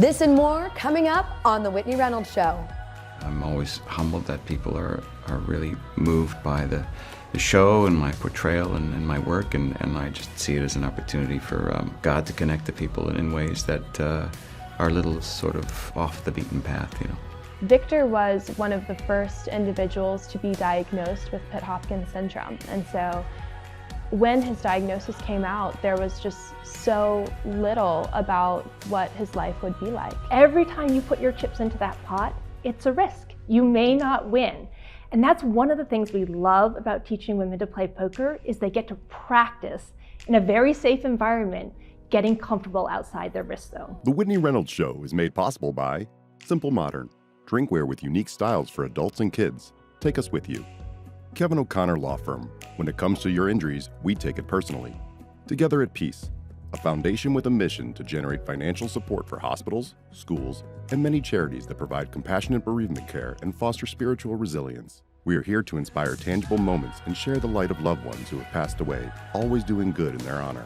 This and more coming up on The Whitney Reynolds Show. I'm always humbled that people are really moved by the show and my portrayal and my work, and I just see it as an opportunity for God to connect to people in ways that are a little sort of off the beaten path, you know. Victor was one of the first individuals to be diagnosed with Pitt-Hopkins syndrome, and so when his diagnosis came out, there was just so little about what his life would be like. Every time you put your chips into that pot, it's a risk. You may not win. And that's one of the things we love about teaching women to play poker, is they get to practice in a very safe environment, getting comfortable outside their risk zone. The Whitney Reynolds Show is made possible by Simple Modern, drinkware with unique styles for adults and kids. Take us with you. Kevin O'Connor Law Firm. When it comes to your injuries, we take it personally. Together at Peace, a foundation with a mission to generate financial support for hospitals, schools, and many charities that provide compassionate bereavement care and foster spiritual resilience. We are here to inspire tangible moments and share the light of loved ones who have passed away, always doing good in their honor.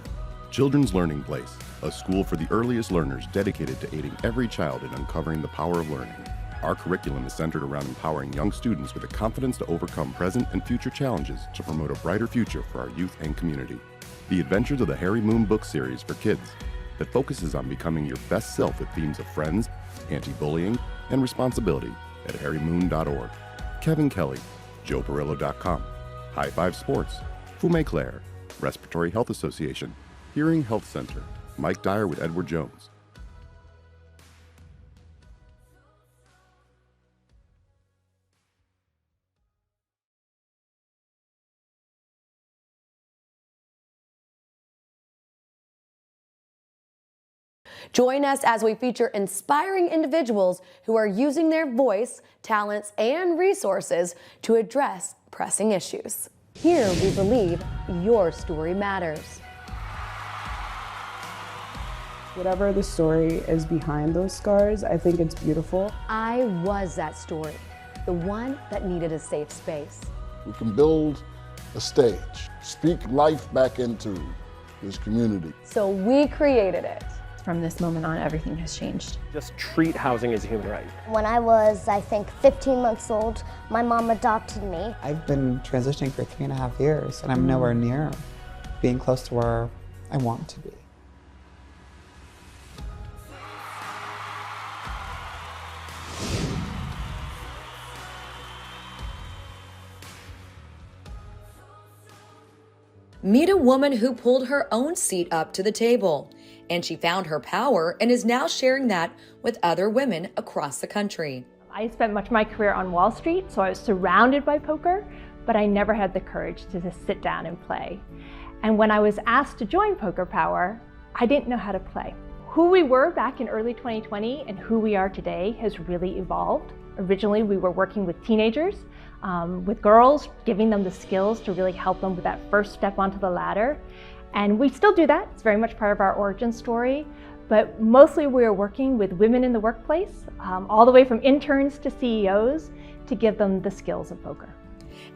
Children's Learning Place, a school for the earliest learners dedicated to aiding every child in uncovering the power of learning. Our curriculum is centered around empowering young students with the confidence to overcome present and future challenges to promote a brighter future for our youth and community. The Adventures of the Harry Moon book series for kids that focuses on becoming your best self with themes of friends, anti-bullying, and responsibility at harrymoon.org. Kevin Kelly, joeperillo.com, High Five Sports, Fume Claire, Respiratory Health Association, Hearing Health Center, Mike Dyer with Edward Jones. Join us as we feature inspiring individuals who are using their voice, talents, and resources to address pressing issues. Here we believe your story matters. Whatever the story is behind those scars, I think it's beautiful. I was that story, the one that needed a safe space. We can build a stage, speak life back into this community. So we created it. From this moment on, everything has changed. Just treat housing as a human right. When I was, I think, 15 months old, my mom adopted me. I've been transitioning for 3.5 years, and I'm nowhere near being close to where I want to be. Meet a woman who pulled her own seat up to the table, and she found her power and is now sharing that with other women across the country. I spent much of my career on Wall Street, so I was surrounded by poker, but I never had the courage to just sit down and play. And when I was asked to join Poker Power, I didn't know how to play. Who we were back in early 2020 and who we are today has really evolved. Originally, we were working with teenagers, with girls, giving them the skills to really help them with that first step onto the ladder. And we still do that. It's very much part of our origin story. But mostly we are working with women in the workplace, all the way from interns to CEOs, to give them the skills of poker.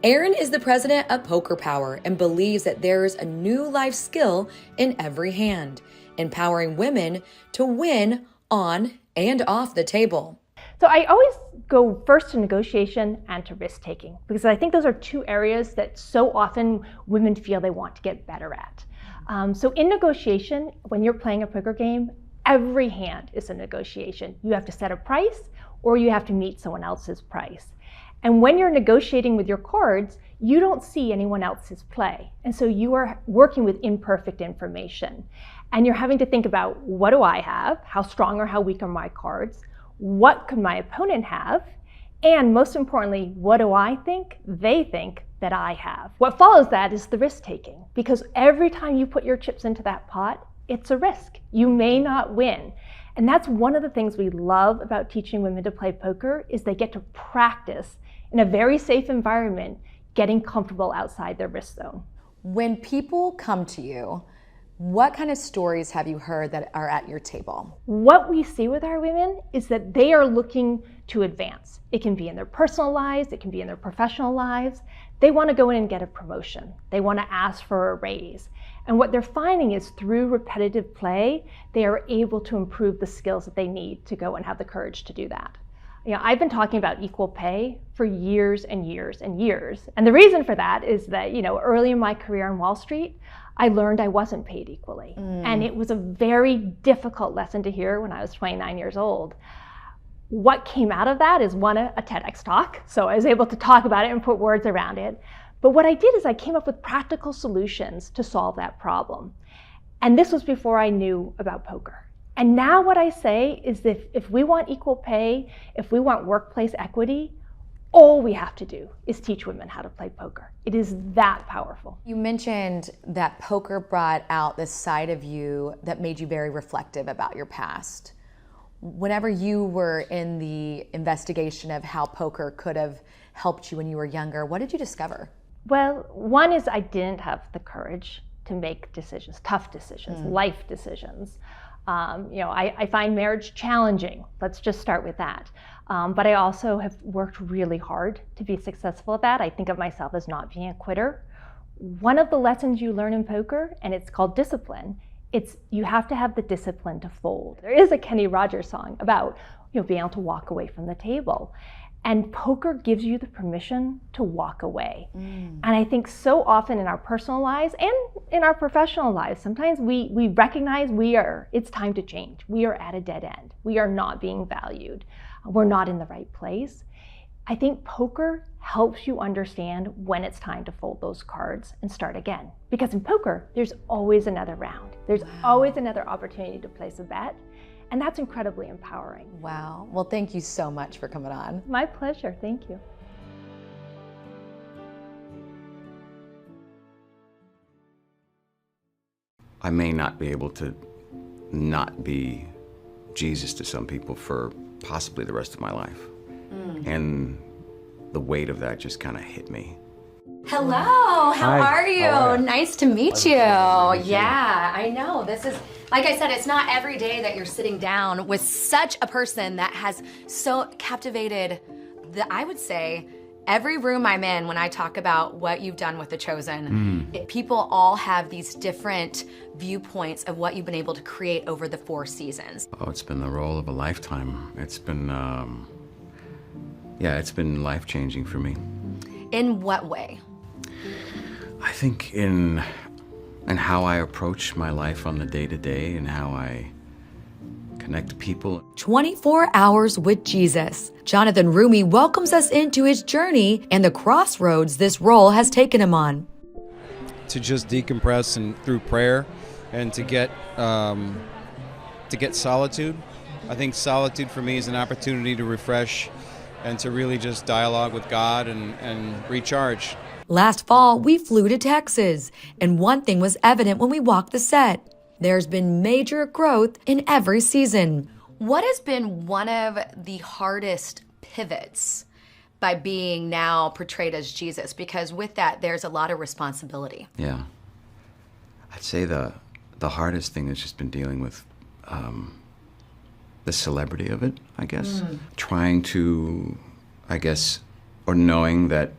Erin is the president of Poker Power and believes that there is a new life skill in every hand, empowering women to win on and off the table. So I always go first to negotiation and to risk taking, because I think those are two areas that so often women feel they want to get better at. So in negotiation, when you're playing a poker game, every hand is a negotiation. You have to set a price or you have to meet someone else's price. And when you're negotiating with your cards, you don't see anyone else's play. And so you are working with imperfect information. And you're having to think about, what do I have? How strong or how weak are my cards? What could my opponent have? And most importantly, what do I think they think that I have? What follows that is the risk taking, because every time you put your chips into that pot, it's a risk. You may not win. And that's one of the things we love about teaching women to play poker, is they get to practice in a very safe environment, getting comfortable outside their risk zone. When people come to you, what kind of stories have you heard that are at your table? What we see with our women is that they are looking to advance. It can be in their personal lives, it can be in their professional lives. They want to go in and get a promotion. They want to ask for a raise. And what they're finding is through repetitive play, they are able to improve the skills that they need to go and have the courage to do that. I've been talking about equal pay for years and years and years. And the reason for that is that, early in my career on Wall Street, I learned I wasn't paid equally. And it was a very difficult lesson to hear when I was 29 years old. What came out of that is, one, a TEDx talk. So I was able to talk about it and put words around it. But what I did is I came up with practical solutions to solve that problem. And this was before I knew about poker. And now what I say is that if we want equal pay, if we want workplace equity, all we have to do is teach women how to play poker. It is that powerful. You mentioned that poker brought out this side of you that made you very reflective about your past. Whenever you were in the investigation of how poker could have helped you when you were younger, what did you discover? Well, one is I didn't have the courage to make decisions, tough decisions, life decisions. I find marriage challenging. Let's just start with that. But I also have worked really hard to be successful at that. I think of myself as not being a quitter. One of the lessons you learn in poker, and it's called discipline, you have to have the discipline to fold. There is a Kenny Rogers song about being able to walk away from the table. And poker gives you the permission to walk away. And I think so often in our personal lives and in our professional lives, sometimes we recognize it's time to change. We are at a dead end. We are not being valued. We're not in the right place. I think poker helps you understand when it's time to fold those cards and start again. Because in poker, there's always another round. There's always another opportunity to place a bet. And that's incredibly empowering. Wow. Well, thank you so much for coming on. My pleasure. Thank you. I may not be able to not be Jesus to some people for possibly the rest of my life. And the weight of that just kind of hit me. Hello, how are you? How are you? Nice to meet you. Yeah, I know. This is, like I said, it's not every day that you're sitting down with such a person that has so captivated I would say, every room I'm in when I talk about what you've done with The Chosen. People all have these different viewpoints of what you've been able to create over the 4 seasons. Oh, it's been the role of a lifetime. It's been, it's been life-changing for me. In what way? I think in how I approach my life on the day-to-day and how I connect to people. 24 hours with Jesus. Jonathan Rumi welcomes us into his journey and the crossroads this role has taken him on. To just decompress and through prayer and to get solitude. I think solitude for me is an opportunity to refresh and to really just dialogue with God and recharge. Last fall, we flew to Texas, and one thing was evident when we walked the set. There's been major growth in every season. What has been one of the hardest pivots by being now portrayed as Jesus? Because with that, there's a lot of responsibility. Yeah. I'd say the hardest thing has just been dealing with the celebrity of it, I guess. Trying to, or knowing that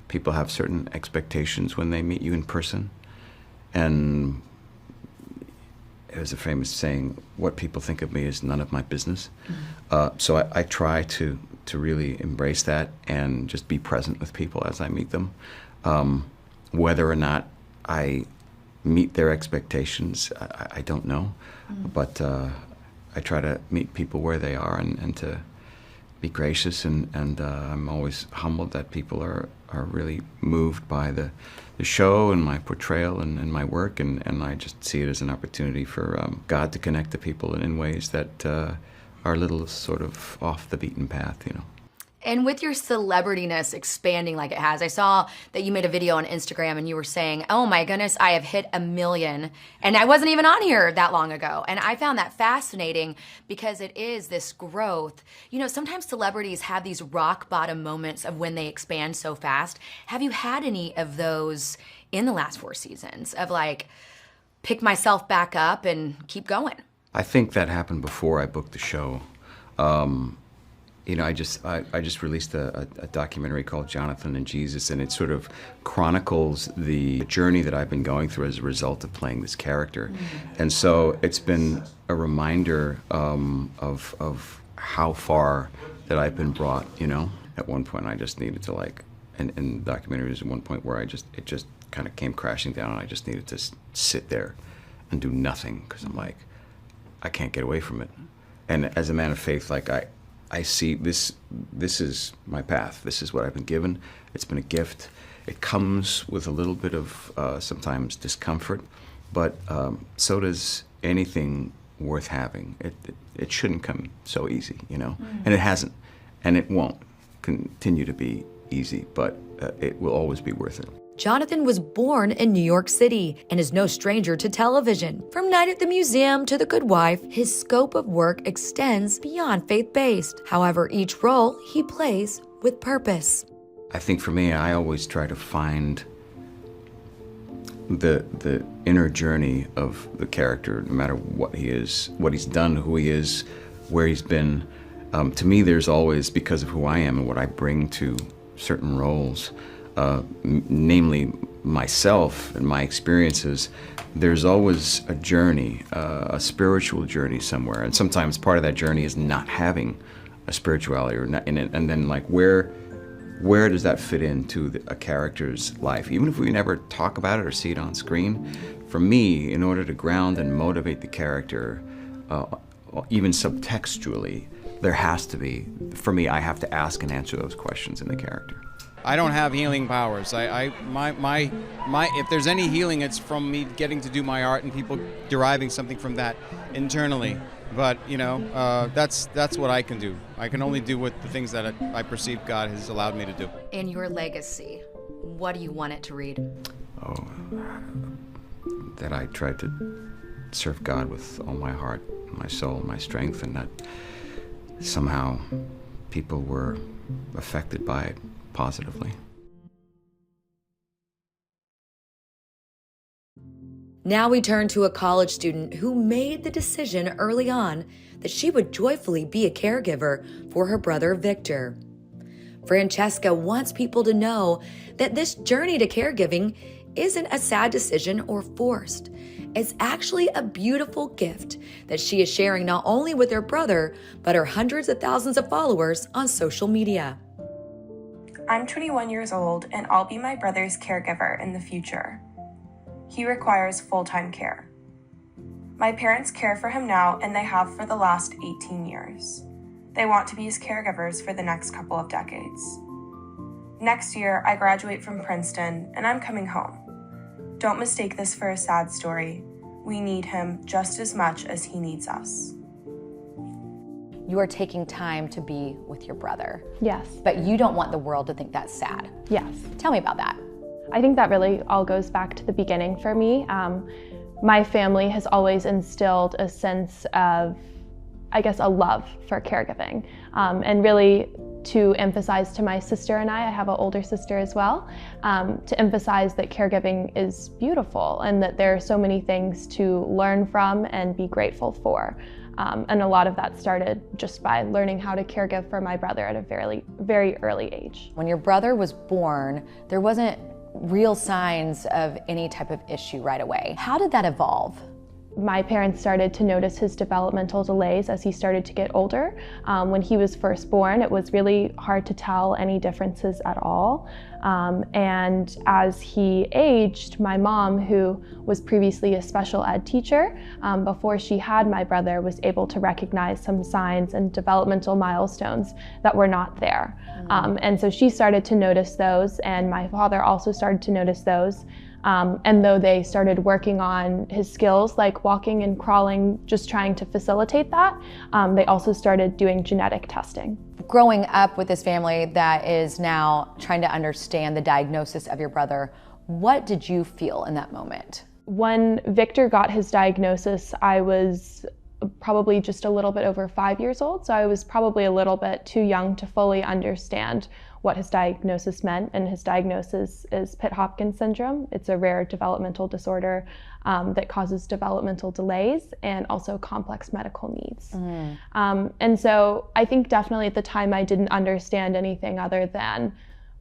people have certain expectations when they meet you in person. And there's a famous saying, what people think of me is none of my business. So I try to really embrace that and just be present with people as I meet them. Whether or not I meet their expectations, I don't know. But I try to meet people where they are and to be gracious, and I'm always humbled that people are really moved by the show and my portrayal and my work, and I just see it as an opportunity for God to connect to people in ways that are a little sort of off the beaten path, you know. And with your celebrityness expanding like it has, I saw that you made a video on Instagram and you were saying, oh my goodness, I have hit 1 million. And I wasn't even on here that long ago. And I found that fascinating because it is this growth. You know, sometimes celebrities have these rock bottom moments of when they expand so fast. Have you had any of those in the last 4 seasons of like, pick myself back up and keep going? I think that happened before I booked the show. You know, I just released a documentary called Jonathan and Jesus, and it sort of chronicles the journey that I've been going through as a result of playing this character. And so it's been a reminder of how far that I've been brought, you know. At one point I just needed to and the documentary was at one point where it just kind of came crashing down, and I just needed to sit there and do nothing, because I'm like, I can't get away from it. And as a man of faith, I see this is my path. This is what I've been given. It's been a gift. It comes with a little bit of sometimes discomfort, but so does anything worth having. It shouldn't come so easy, you know, and it hasn't, and it won't continue to be easy, but it will always be worth it. Jonathan was born in New York City and is no stranger to television. From Night at the Museum to The Good Wife, his scope of work extends beyond faith-based. However, each role he plays with purpose. I think for me, I always try to find the inner journey of the character, no matter what he is, what he's done, who he is, where he's been. To me, there's always, because of who I am and what I bring to certain roles, namely myself and my experiences, there's always a journey, a spiritual journey somewhere. And sometimes part of that journey is not having a spirituality, or not, and then where does that fit into a character's life? Even if we never talk about it or see it on screen, for me, in order to ground and motivate the character, even subtextually, there has to be, for me, I have to ask and answer those questions in the character. I don't have healing powers. If there's any healing, it's from me getting to do my art and people deriving something from that internally. But you know, that's what I can do. I can only do with the things that I perceive God has allowed me to do. In your legacy, what do you want it to read? Oh, that I tried to serve God with all my heart, my soul, my strength, and that somehow people were affected by it positively. Now we turn to a college student who made the decision early on that she would joyfully be a caregiver for her brother Victor. Francesca wants people to know that this journey to caregiving isn't a sad decision or forced. It's actually a beautiful gift that she is sharing not only with her brother, but her hundreds of thousands of followers on social media. I'm 21 years old, and I'll be my brother's caregiver in the future. He requires full-time care. My parents care for him now, and they have for the last 18 years. They want to be his caregivers for the next couple of decades. Next year, I graduate from Princeton, and I'm coming home. Don't mistake this for a sad story. We need him just as much as he needs us. You are taking time to be with your brother. Yes. But you don't want the world to think that's sad. Yes. Tell me about that. I think that really all goes back to the beginning for me. My family has always instilled a sense of, I guess, a love for caregiving, and really to emphasize to my sister and I have an older sister as well, to emphasize that caregiving is beautiful and that there are so many things to learn from and be grateful for. And a lot of that started just by learning how to caregive for my brother at a very, very early age. When your brother was born, there wasn't real signs of any type of issue right away. How did that evolve? My parents started to notice his developmental delays as he started to get older. When he was first born, it was really hard to tell any differences at all. And as he aged, my mom, who was previously a special ed teacher, before she had my brother, was able to recognize some signs and developmental milestones that were not there. And so she started to notice those, and my father also started to notice those. And though they started working on his skills, like walking and crawling, just trying to facilitate that, they also started doing genetic testing. Growing up with this family that is now trying to understand the diagnosis of your brother, what did you feel in that moment? When Victor got his diagnosis, I was probably just a little bit over 5 years old, so I was probably a little bit too young to fully understand what his diagnosis meant, and his diagnosis is Pitt-Hopkins syndrome. It's a rare developmental disorder that causes developmental delays and also complex medical needs. And so I think definitely at the time I didn't understand anything other than,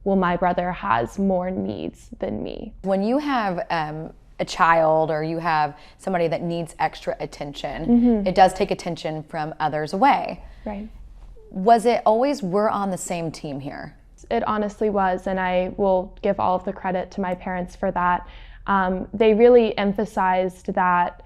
well, my brother has more needs than me. When you have a child or you have somebody that needs extra attention, it does take attention from others away. Right. Was it always, we're on the same team here? It honestly was, and I will give all of the credit to my parents for that. They really emphasized that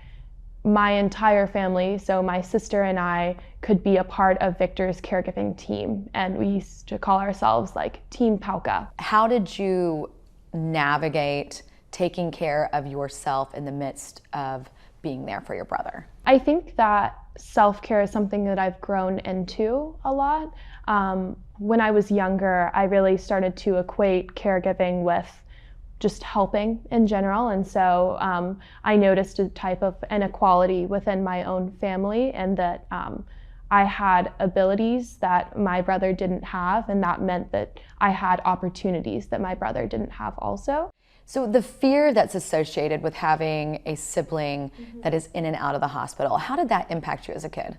my entire family, so my sister and I, could be a part of Victor's caregiving team, and we used to call ourselves like Team Palka. How did you navigate taking care of yourself in the midst of being there for your brother? I think that self-care is something that I've grown into a lot. When I was younger, I really started to equate caregiving with just helping in general, and so I noticed a type of inequality within my own family, and that I had abilities that my brother didn't have, and that meant that I had opportunities that my brother didn't have also. So the fear that's associated with having a sibling that is in and out of the hospital, how did that impact you as a kid?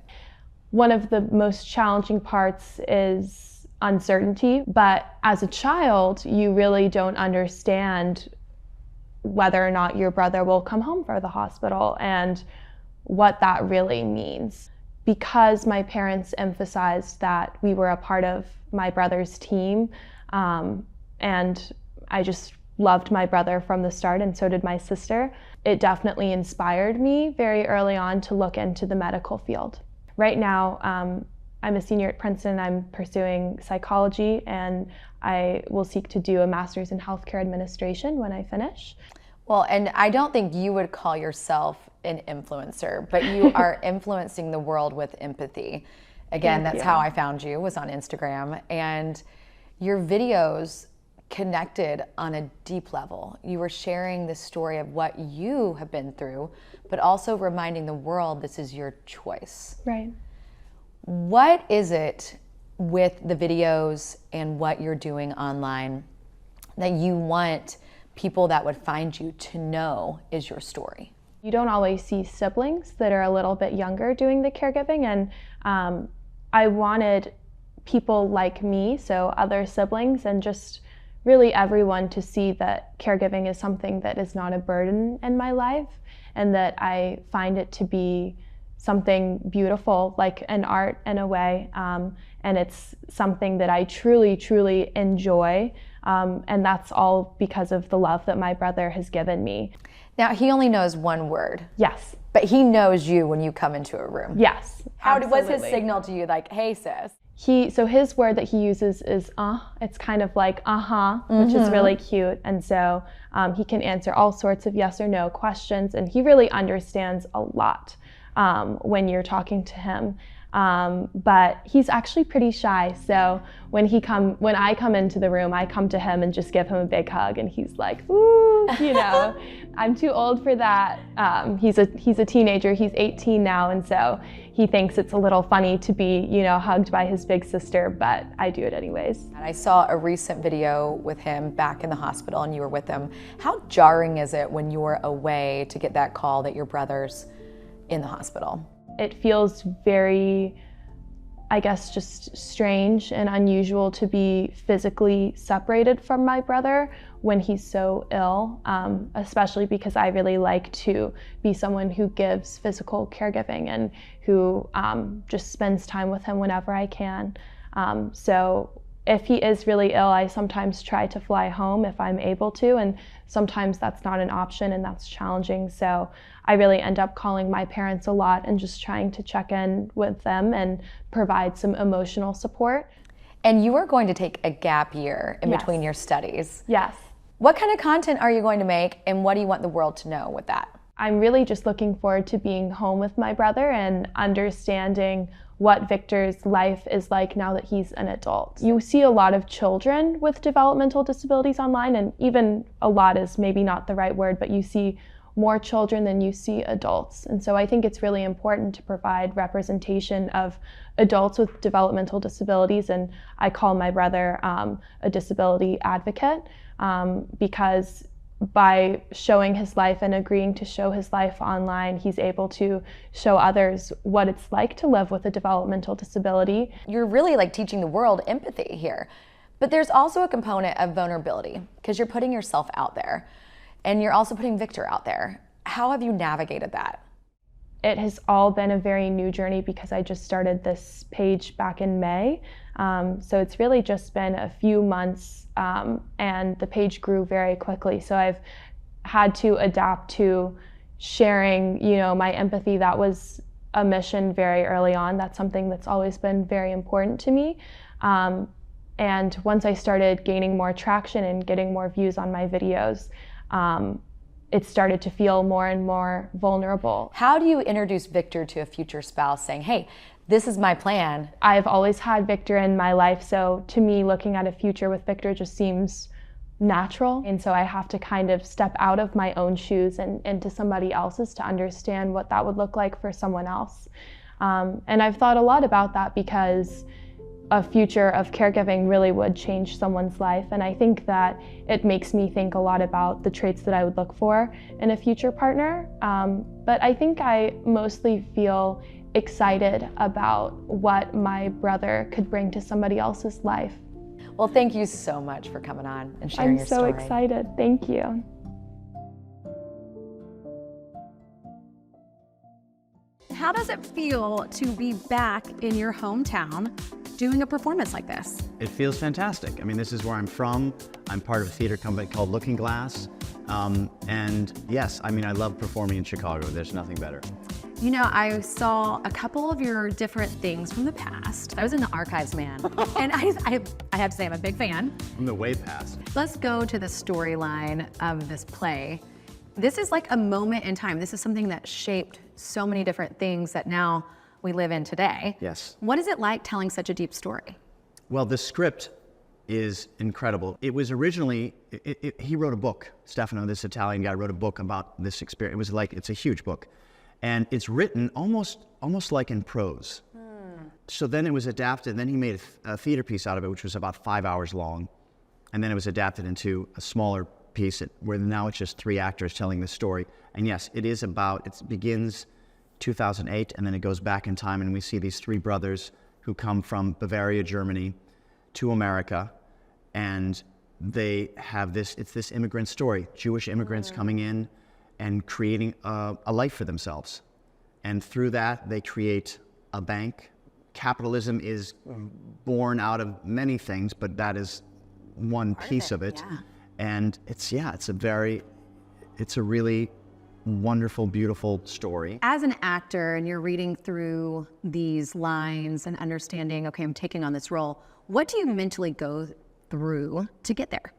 One of the most challenging parts is uncertainty, but as a child, you really don't understand whether or not your brother will come home from the hospital and what that really means. Because my parents emphasized that we were a part of my brother's team, and I just loved my brother from the start, and so did my sister, it definitely inspired me very early on to look into the medical field. Right now, I'm a senior at Princeton. I'm pursuing psychology, and I will seek to do a master's in healthcare administration when I finish. Well, and I don't think you would call yourself an influencer, but you are influencing the world with empathy. Again, that's how I found you, was on Instagram, and your videos connected on a deep level. You were sharing the story of what you have been through, but also reminding the world this is your choice. Right. What is it with the videos and what you're doing online that you want people that would find you to know is your story? You don't always see siblings that are a little bit younger doing the caregiving, and I wanted people like me, so other siblings, and just really everyone to see that caregiving is something that is not a burden in my life, and that I find it to be something beautiful, like an art in a way, and it's something that I truly, truly enjoy, and that's all because of the love that my brother has given me. Now, he only knows one word. Yes. But he knows you when you come into a room. Yes. What's his signal to you, like, hey, sis? So his word that he uses is it's kind of like which is really cute, and so he can answer all sorts of yes or no questions, and he really understands a lot when you're talking to him. But he's actually pretty shy, so when I come into the room, I come to him and just give him a big hug, and he's like, ooh, you know, I'm too old for that. He's a teenager, he's 18 now, and so he thinks it's a little funny to be, you know, hugged by his big sister, but I do it anyways. I saw a recent video with him back in the hospital, and you were with him. How jarring is it when you're away to get that call that your brother's in the hospital? It feels very, I guess, just strange and unusual to be physically separated from my brother when he's so ill, especially because I really like to be someone who gives physical caregiving and who just spends time with him whenever I can. So if he is really ill, I sometimes try to fly home if I'm able to, and sometimes that's not an option, and that's challenging. So I really end up calling my parents a lot and just trying to check in with them and provide some emotional support. And you are going to take a gap year in between your studies. Yes. What kind of content are you going to make, and what do you want the world to know with that? I'm really just looking forward to being home with my brother and understanding what Victor's life is like now that he's an adult. You see a lot of children with developmental disabilities online, and even a lot is maybe not the right word, but you see more children than you see adults. And so I think it's really important to provide representation of adults with developmental disabilities, and I call my brother a disability advocate because by showing his life and agreeing to show his life online, he's able to show others what it's like to live with a developmental disability. You're really like teaching the world empathy here. But there's also a component of vulnerability because you're putting yourself out there and you're also putting Victor out there. How have you navigated that? It has all been a very new journey because I just started this page back in May. So it's really just been a few months and the page grew very quickly. So I've had to adapt to sharing, my empathy. That was a mission very early on. That's something that's always been very important to me. And once I started gaining more traction and getting more views on my videos, it started to feel more and more vulnerable. How do you introduce Victor to a future spouse saying, hey, this is my plan? I've always had Victor in my life, so to me, looking at a future with Victor just seems natural. And so I have to kind of step out of my own shoes and into somebody else's to understand what that would look like for someone else. And I've thought a lot about that because a future of caregiving really would change someone's life. And I think that it makes me think a lot about the traits that I would look for in a future partner. But I think I mostly feel excited about what my brother could bring to somebody else's life. Well, thank you so much for coming on and sharing your story. I'm so excited. Thank you. How does it feel to be back in your hometown doing a performance like this? It feels fantastic. I mean, this is where I'm from. I'm part of a theater company called Looking Glass. And yes, I mean, I love performing in Chicago. There's nothing better. You know, I saw a couple of your different things from the past. I was in the archives, man. And I have to say, I'm a big fan. From the way past. Let's go to the storyline of this play. This is like a moment in time. This is something that shaped so many different things that now we live in today. Yes. What is it like telling such a deep story? Well, the script is incredible. It was originally, he wrote a book. Stefano, this Italian guy, wrote a book about this experience. It was like, it's a huge book. And it's written almost like in prose. So then it was adapted, and then he made a theater piece out of it, which was about 5 hours long. And then it was adapted into a smaller piece where now it's just 3 actors telling the story. And yes, it is about, it begins 2008, and then it goes back in time, and we see these 3 brothers who come from Bavaria, Germany, to America, and they have this, it's this immigrant story, Jewish immigrants coming in and creating a life for themselves. And through that, they create a bank. Capitalism is born out of many things, but that is one piece of it. Yeah. And it's a really wonderful, beautiful story. As an actor, and you're reading through these lines and understanding, okay, I'm taking on this role, what do you mentally go through to get there?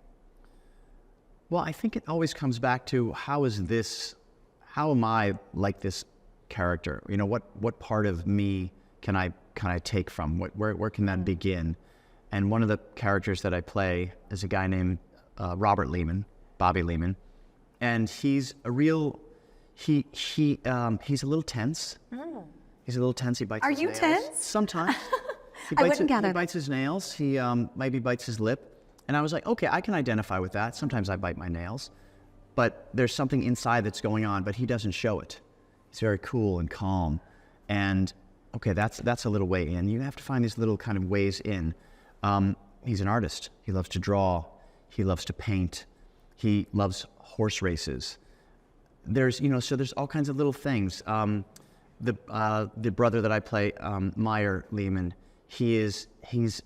Well, I think it always comes back to how am I like this character? You know, what part of me can I take from? Where can that begin? And one of the characters that I play is a guy named Robert Lehman, Bobby Lehman, and he's a real, he's a little tense. He's a little tense. He bites his nails. Are you tense? Sometimes. I wouldn't gather. He bites his nails. He maybe bites his lip. And I was like, okay, I can identify with that. Sometimes I bite my nails. But there's something inside that's going on, but he doesn't show it. He's very cool and calm. And okay, that's a little way in. You have to find these little kind of ways in. He's an artist. He loves to draw. He loves to paint. He loves horse races. There's, so there's all kinds of little things. The brother that I play, Meyer Lehman, he's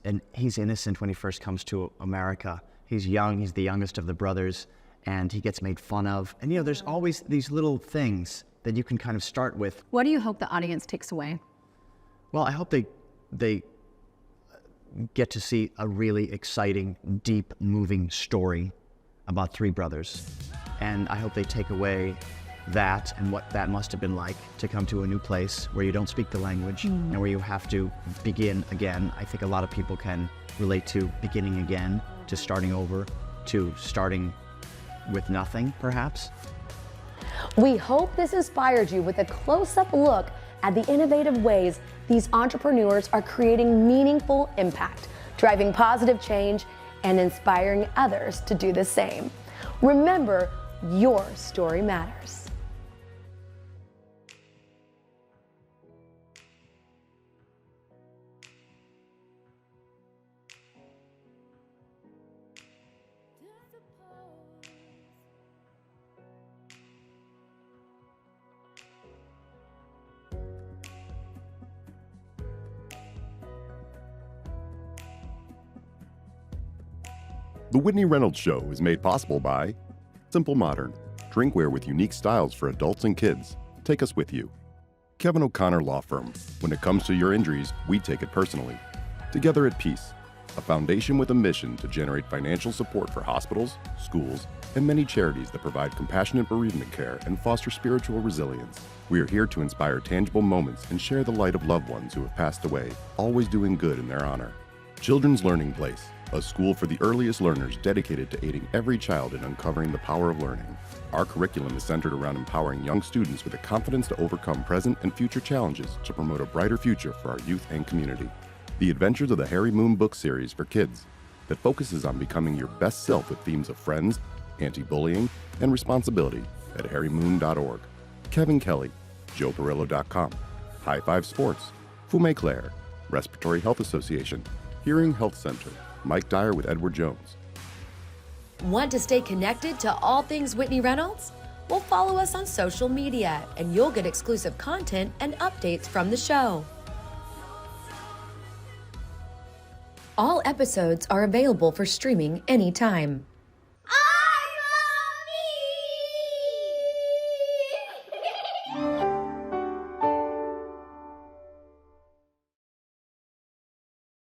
innocent when he first comes to America. He's young. He's the youngest of the brothers, and he gets made fun of. And there's always these little things that you can kind of start with. What do you hope the audience takes away? Well, I hope they get to see a really exciting, deep, moving story about 3 brothers. And I hope they take away that and what that must have been like to come to a new place where you don't speak the language and where you have to begin again. I think a lot of people can relate to beginning again, to starting over, to starting with nothing, perhaps. We hope this inspired you with a close-up look at the innovative ways these entrepreneurs are creating meaningful impact, driving positive change, and inspiring others to do the same. Remember, your story matters. The Whitney Reynolds Show is made possible by Simple Modern, drinkware with unique styles for adults and kids. Take us with you. Kevin O'Connor Law Firm. When it comes to your injuries, we take it personally. Together at Peace, a foundation with a mission to generate financial support for hospitals, schools, and many charities that provide compassionate bereavement care and foster spiritual resilience. We are here to inspire tangible moments and share the light of loved ones who have passed away, always doing good in their honor. Children's Learning Place, a school for the earliest learners dedicated to aiding every child in uncovering the power of learning. Our curriculum is centered around empowering young students with the confidence to overcome present and future challenges to promote a brighter future for our youth and community. The Adventures of the Harry Moon book series for kids that focuses on becoming your best self with themes of friends, anti-bullying, and responsibility at harrymoon.org. Kevin Kelly, joeperillo.com, High Five Sports, Fume Claire, Respiratory Health Association, Hearing Health Center, Mike Dyer with Edward Jones. Want to stay connected to all things Whitney Reynolds? Well, follow us on social media and you'll get exclusive content and updates from the show. All episodes are available for streaming anytime.